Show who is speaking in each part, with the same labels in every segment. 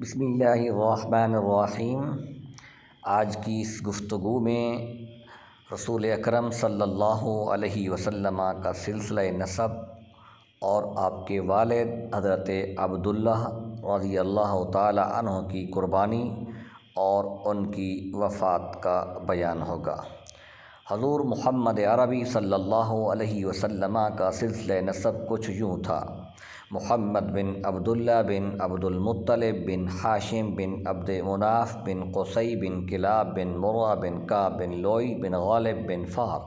Speaker 1: بسم اللہ الرحمن الرحیم۔ آج کی اس گفتگو میں رسول اکرم صلی اللہ علیہ وسلم کا سلسلہ نسب اور آپ کے والد حضرت عبداللہ رضی اللہ تعالی عنہ کی قربانی اور ان کی وفات کا بیان ہوگا۔ حضور محمد عربی صلی اللہ علیہ وسلم کا سلسلہ نسب کچھ یوں تھا: محمد بن عبداللہ بن عبد المطلب بن ہاشم بن عبد مناف بن قصی بن کلاب بن مرہ بن کعب بن لوئی بن غالب بن فہر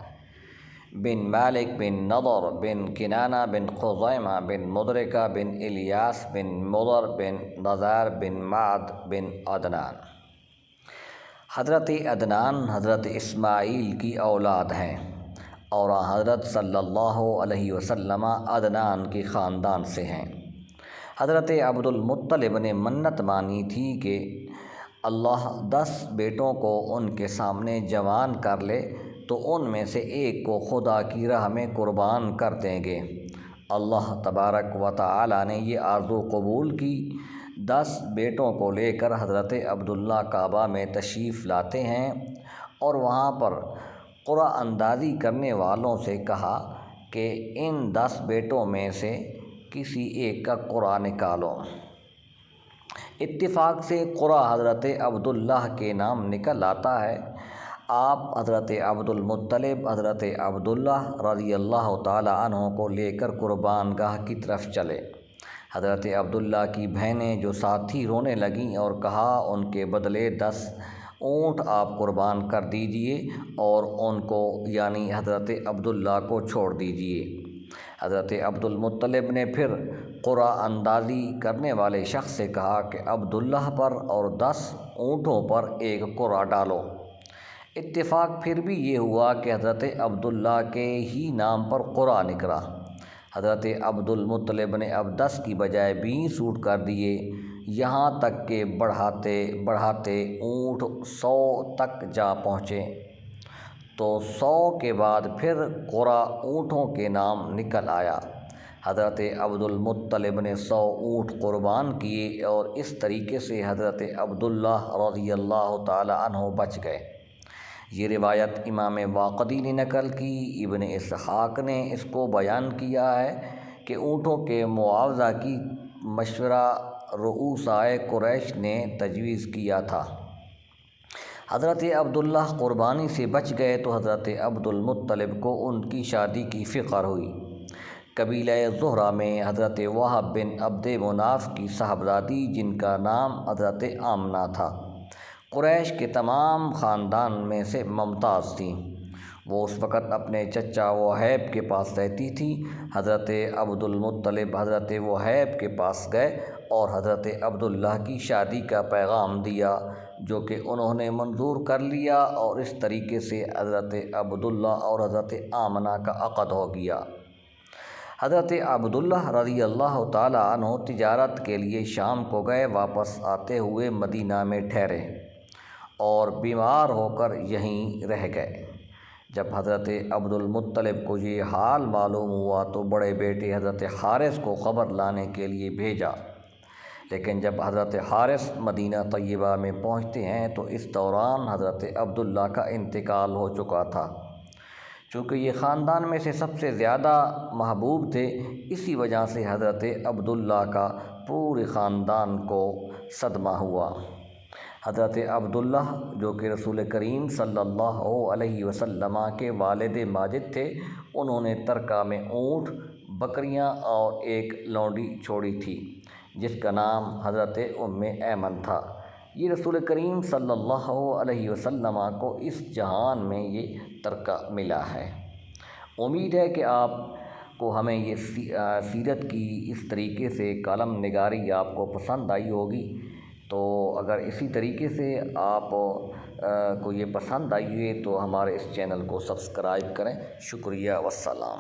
Speaker 1: بن مالک بن نضر بن کنانہ بن خزیمہ بن مدرکہ بن الیاس بن مضر بن نزار بن معد بن عدنان۔ حضرت عدنان حضرت اسماعیل کی اولاد ہیں اور حضرت صلی اللہ علیہ وسلم عدنان کے خاندان سے ہیں۔ حضرت عبد المطلب نے منت مانی تھی کہ اللہ 10 بیٹوں کو ان کے سامنے جوان کر لے تو ان میں سے ایک کو خدا کی راہ میں قربان کر دیں گے۔ اللہ تبارک و تعالی نے یہ آرزو قبول کی۔ 10 بیٹوں کو لے کر حضرت عبداللہ کعبہ میں تشریف لاتے ہیں اور وہاں پر قرعہ اندازی کرنے والوں سے کہا کہ ان 10 بیٹوں میں سے کسی ایک کا قرعہ نکالو۔ اتفاق سے قرعہ حضرت عبداللہ کے نام نکل آتا ہے۔ آپ حضرت عبد المطلب حضرت عبداللہ رضی اللہ تعالی عنہ کو لے کر قربان گاہ کی طرف چلے۔ حضرت عبداللہ کی بہنیں جو ساتھ تھی رونے لگیں اور کہا ان کے بدلے 10 اونٹ آپ قربان کر دیجئے اور ان کو یعنی حضرت عبداللہ کو چھوڑ دیجئے۔ حضرت عبد المطلب نے پھر قرعہ اندازی کرنے والے شخص سے کہا کہ عبداللہ پر اور 10 اونٹوں پر ایک قرعہ ڈالو۔ اتفاق پھر بھی یہ ہوا کہ حضرت عبداللہ کے ہی نام پر قرعہ نکلا۔ حضرت عبد المطلب نے اب 10 کی بجائے 20 اونٹ کر دیے، یہاں تک کہ بڑھاتے بڑھاتے اونٹ 100 تک جا پہنچے تو 100 کے بعد پھر قرعہ اونٹوں کے نام نکل آیا۔ حضرت عبد المطلب نے 100 اونٹ قربان کیے اور اس طریقے سے حضرت عبداللہ رضی اللہ تعالی عنہ بچ گئے۔ یہ روایت امام واقدی نے نقل کی۔ ابن اسحاق نے اس کو بیان کیا ہے کہ اونٹوں کے معاوضہ کی مشورہ رؤسائے قریش نے تجویز کیا تھا۔ حضرت عبداللہ قربانی سے بچ گئے تو حضرت عبد المطلب کو ان کی شادی کی فکر ہوئی۔ قبیلہ زہرہ میں حضرت وہب بن عبد مناف کی صاحبزادی جن کا نام حضرت آمنہ تھا، قریش کے تمام خاندان میں سے ممتاز تھیں۔ وہ اس وقت اپنے چچا وہیب کے پاس رہتی تھی۔ حضرت عبد المطلب حضرت وہیب کے پاس گئے اور حضرت عبداللہ کی شادی کا پیغام دیا، جو کہ انہوں نے منظور کر لیا اور اس طریقے سے حضرت عبداللہ اور حضرت آمنہ کا عقد ہو گیا۔ حضرت عبداللہ رضی اللہ تعالی عنہ تجارت کے لیے شام کو گئے، واپس آتے ہوئے مدینہ میں ٹھہرے اور بیمار ہو کر یہیں رہ گئے۔ جب حضرت عبد المطلب کو یہ حال معلوم ہوا تو بڑے بیٹے حضرت حارث کو خبر لانے کے لیے بھیجا، لیکن جب حضرت حارث مدینہ طیبہ میں پہنچتے ہیں تو اس دوران حضرت عبداللہ کا انتقال ہو چکا تھا۔ چونکہ یہ خاندان میں سے سب سے زیادہ محبوب تھے، اسی وجہ سے حضرت عبداللہ کا پورے خاندان کو صدمہ ہوا۔ حضرت عبداللہ جو کہ رسول کریم صلی اللہ علیہ وسلم کے والد ماجد تھے، انہوں نے ترکہ میں اونٹ، بکریاں اور ایک لونڈی چھوڑی تھی جس کا نام حضرت ام ایمن تھا۔ یہ رسول کریم صلی اللہ علیہ وسلم کو اس جہان میں یہ ترکہ ملا ہے۔ امید ہے کہ آپ کو ہمیں یہ سیرت کی اس طریقے سے کالم نگاری آپ کو پسند آئی ہوگی۔ تو اگر اسی طریقے سے آپ کو یہ پسند آئی ہے تو ہمارے اس چینل کو سبسکرائب کریں۔ شکریہ والسلام۔